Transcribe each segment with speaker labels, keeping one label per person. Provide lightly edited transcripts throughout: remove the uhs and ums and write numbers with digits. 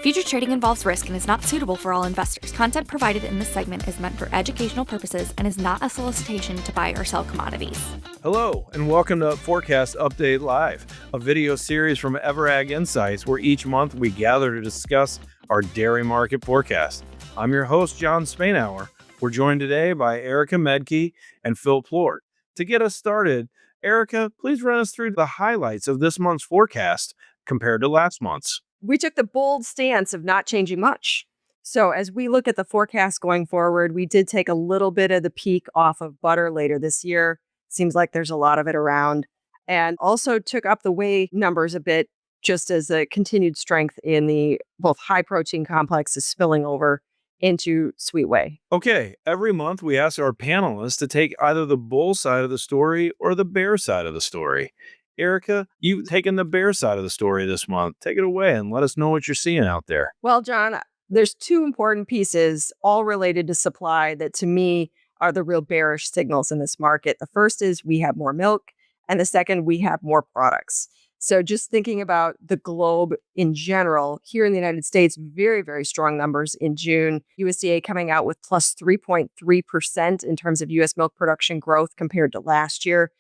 Speaker 1: Future trading involves risk and is not suitable for all investors. Content provided in this segment is meant for educational purposes and is not a solicitation to buy or sell commodities.
Speaker 2: Hello, and welcome to Forecast Update Live, a video series from Ever.Ag Insights where each month we gather to discuss our dairy market forecast. I'm your host, John Spainhour. We're joined today by Erica Medke and Phil Plort. To get us started, Erica, please run us through the highlights of this month's forecast compared to last month's.
Speaker 3: We took the bold stance of not changing much. So as we look at the forecast going forward, we did take a little bit of the peak off of butter later this year. Seems like there's a lot of it around. And also took up the whey numbers a bit, just as a continued strength in the both high protein complexes spilling over into sweet whey.
Speaker 2: Okay, every month we ask our panelists to take either the bull side of the story or the bear side of the story. Erica, you've taken the bear side of the story this month. Take it away and let us know what you're seeing out there.
Speaker 3: Well, John, there's two important pieces all related to supply that to me are the real bearish signals in this market. The first is we have more milk, and the second, we have more products. So just thinking about the globe in general, here in the United States, very, very strong numbers in June. USDA coming out with plus 3.3% in terms of U.S. milk production growth compared to last year.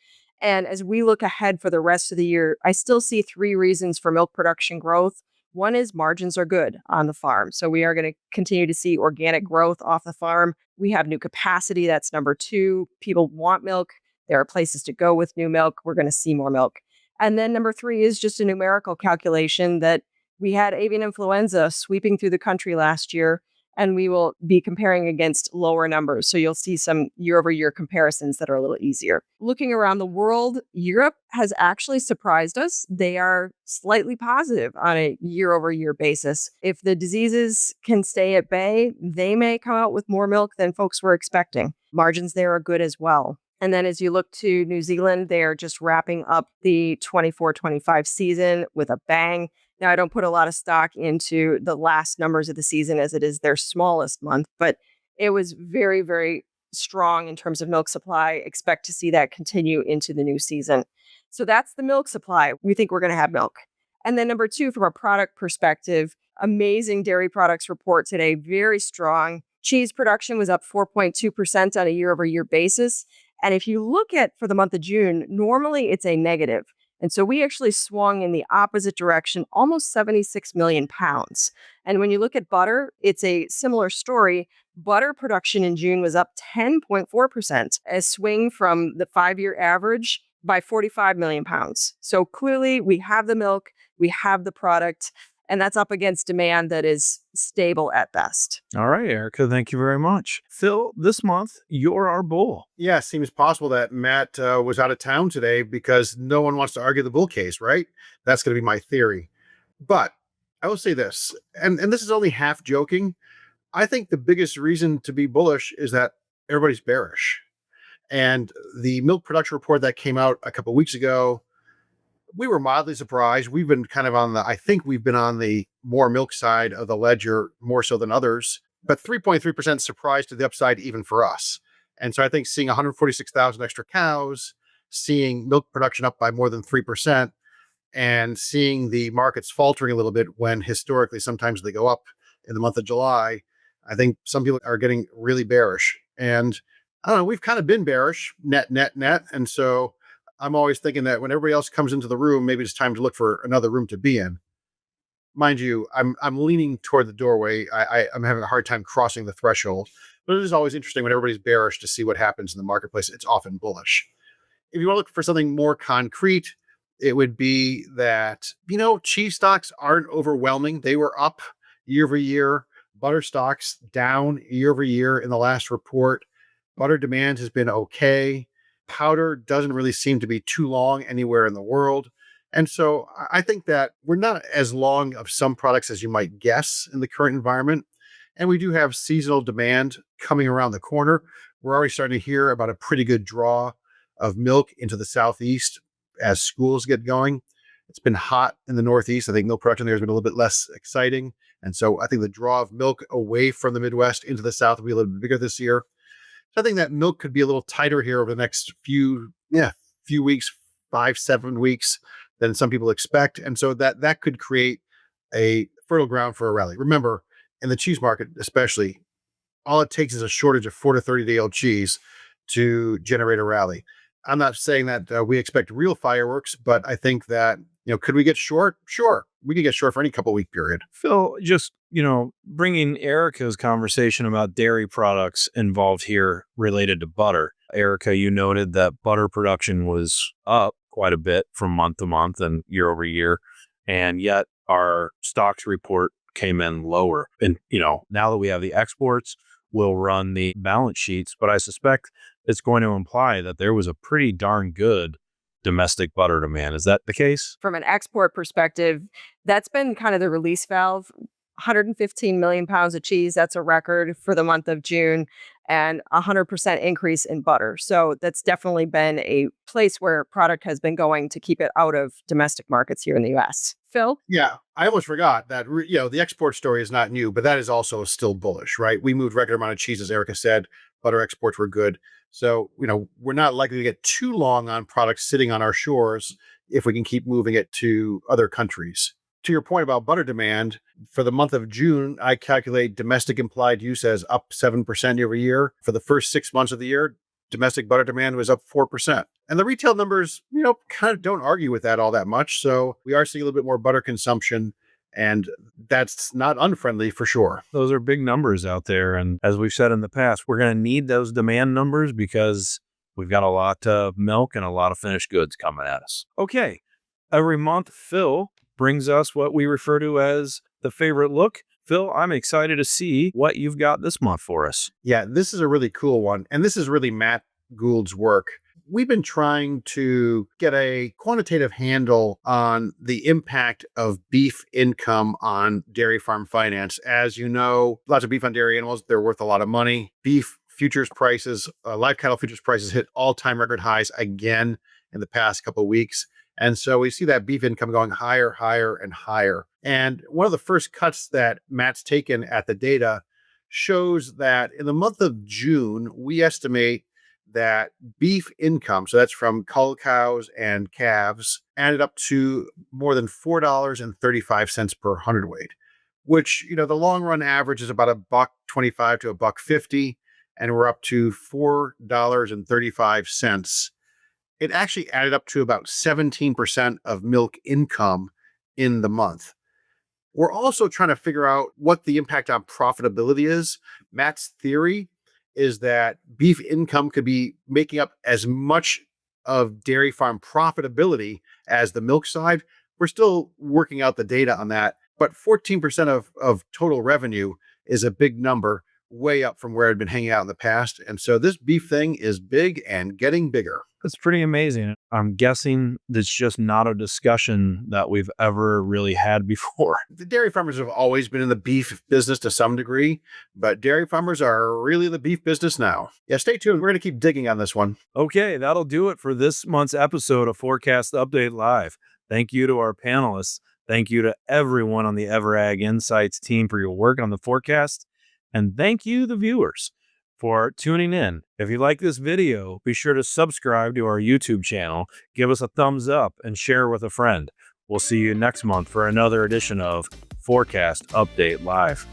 Speaker 3: And as we look ahead for the rest of the year, I still see three reasons for milk production growth. One is margins are good on the farm. So we are going to continue to see organic growth off the farm. We have new capacity. That's number two. People want milk. There are places to go with new milk. We're going to see more milk. And then number three is just a numerical calculation that we had avian influenza sweeping through the country last year, and we will be comparing against lower numbers. So you'll see some year-over-year comparisons that are a little easier. Looking around the world, Europe has actually surprised us. They are slightly positive on a year-over-year basis. If the diseases can stay at bay, they may come out with more milk than folks were expecting. Margins there are good as well. And then as you look to New Zealand, they are just wrapping up the 24-25 season with a bang. Now, I don't put a lot of stock into the last numbers of the season as it is their smallest month, but it was very, very strong in terms of milk supply. Expect to see that continue into the new season. So that's the milk supply. We think we're going to have milk. And then number two, from a product perspective, amazing dairy products report today, very strong. Cheese production was up 4.2% on a year-over-year basis. And if you look at for the month of June, normally it's a negative. And so we actually swung in the opposite direction, almost 76 million pounds. And when you look at butter, it's a similar story. Butter production in June was up 10.4%, a swing from the 5-year average by 45 million pounds. So clearly we have the milk, we have the product, and that's up against demand that is stable at best.
Speaker 2: All right, Erica, thank you very much. Phil, this month, you're our bull.
Speaker 4: Yeah, it seems possible that Matt was out of town today because no one wants to argue the bull case, right? That's going to be my theory. But I will say this, and this is only half joking. I think the biggest reason to be bullish is that everybody's bearish. And the milk production report that came out a couple of weeks ago, we were mildly surprised. We've been kind of I think we've been on the more milk side of the ledger more so than others, but 3.3% surprise to the upside even for us. And so I think seeing 146,000 extra cows, seeing milk production up by more than 3%, and seeing the markets faltering a little bit when historically sometimes they go up in the month of July, I think some people are getting really bearish. And I don't know, we've kind of been bearish, net. And so I'm always thinking that when everybody else comes into the room, maybe it's time to look for another room to be in. Mind you, I'm leaning toward the doorway. I'm having a hard time crossing the threshold, but it is always interesting when everybody's bearish to see what happens in the marketplace. It's often bullish. If you want to look for something more concrete, it would be that, cheese stocks aren't overwhelming. They were up year over year. Butter stocks down year over year in the last report. Butter demand has been okay. Powder doesn't really seem to be too long anywhere in the world. And so I think that we're not as long of some products as you might guess in the current environment. And we do have seasonal demand coming around the corner. We're already starting to hear about a pretty good draw of milk into the Southeast as schools get going. It's been hot in the Northeast. I think milk production there has been a little bit less exciting. And so I think the draw of milk away from the Midwest into the South will be a little bit bigger this year. So I think that milk could be a little tighter here over the next few weeks, 5-7 weeks than some people expect. And so that could create fertile ground for a rally. Remember, in the cheese market, especially, all it takes is a shortage of 4 to 30-day-old cheese to generate a rally. I'm not saying that we expect real fireworks, but I think that, could we get short? Sure. We could get short for any couple week period.
Speaker 2: Phil, just, bringing Erica's conversation about dairy products involved here related to butter. Erica, you noted that butter production was up quite a bit from month to month and year over year. And yet our stocks report came in lower. And, now that we have the exports, we'll run the balance sheets. But I suspect it's going to imply that there was a pretty darn good domestic butter demand. Is that the case?
Speaker 3: From an export perspective, that's been kind of the release valve. 115 million pounds of cheese, that's a record for the month of June, and 100% increase in butter. So that's definitely been a place where product has been going to keep it out of domestic markets here in the US. Phil?
Speaker 4: Yeah, I almost forgot that, the export story is not new, but that is also still bullish, right? We moved record amount of cheese, as Erica said. Butter exports were good. So, we're not likely to get too long on products sitting on our shores if we can keep moving it to other countries. To your point about butter demand, for the month of June, I calculate domestic implied use as up 7% year over year. For the first 6 months of the year, domestic butter demand was up 4%. And the retail numbers, kind of don't argue with that all that much. So we are seeing a little bit more butter consumption, and that's not unfriendly for sure.
Speaker 2: Those are big numbers out there. And as we've said in the past, we're going to need those demand numbers because we've got a lot of milk and a lot of finished goods coming at us. Okay. Every month, Phil brings us what we refer to as the favorite look. Phil, I'm excited to see what you've got this month for us.
Speaker 4: Yeah, this is a really cool one. And this is really Matt Gould's work. We've been trying to get a quantitative handle on the impact of beef income on dairy farm finance. As you know, lots of beef on dairy animals, they're worth a lot of money. Beef futures prices, live cattle futures prices hit all-time record highs again in the past couple of weeks. And so we see that beef income going higher, higher, and higher. And one of the first cuts that Matt's taken at the data shows that in the month of June, we estimate that beef income, so that's from cull cows and calves, added up to more than $4.35 per hundredweight, which, the long run average is about $1.25 to $1.50, and we're up to $4.35. It actually added up to about 17% of milk income in the month. We're also trying to figure out what the impact on profitability is. Matt's theory is that beef income could be making up as much of dairy farm profitability as the milk side. We're still working out the data on that, but 14% of total revenue is a big number, way up from where it had been hanging out in the past. And so this beef thing is big and getting bigger.
Speaker 2: That's pretty amazing. I'm guessing that's just not a discussion that we've ever really had before.
Speaker 4: The dairy farmers have always been in the beef business to some degree, but dairy farmers are really the beef business now. Yeah, stay tuned. We're going to keep digging on this one.
Speaker 2: Okay, that'll do it for this month's episode of Forecast Update Live. Thank you to our panelists. Thank you to everyone on the Ever.Ag Insights team for your work on the forecast. And thank you, the viewers, for tuning in. If you like this video, be sure to subscribe to our YouTube channel, give us a thumbs up, and share with a friend. We'll see you next month for another edition of Forecast Update Live.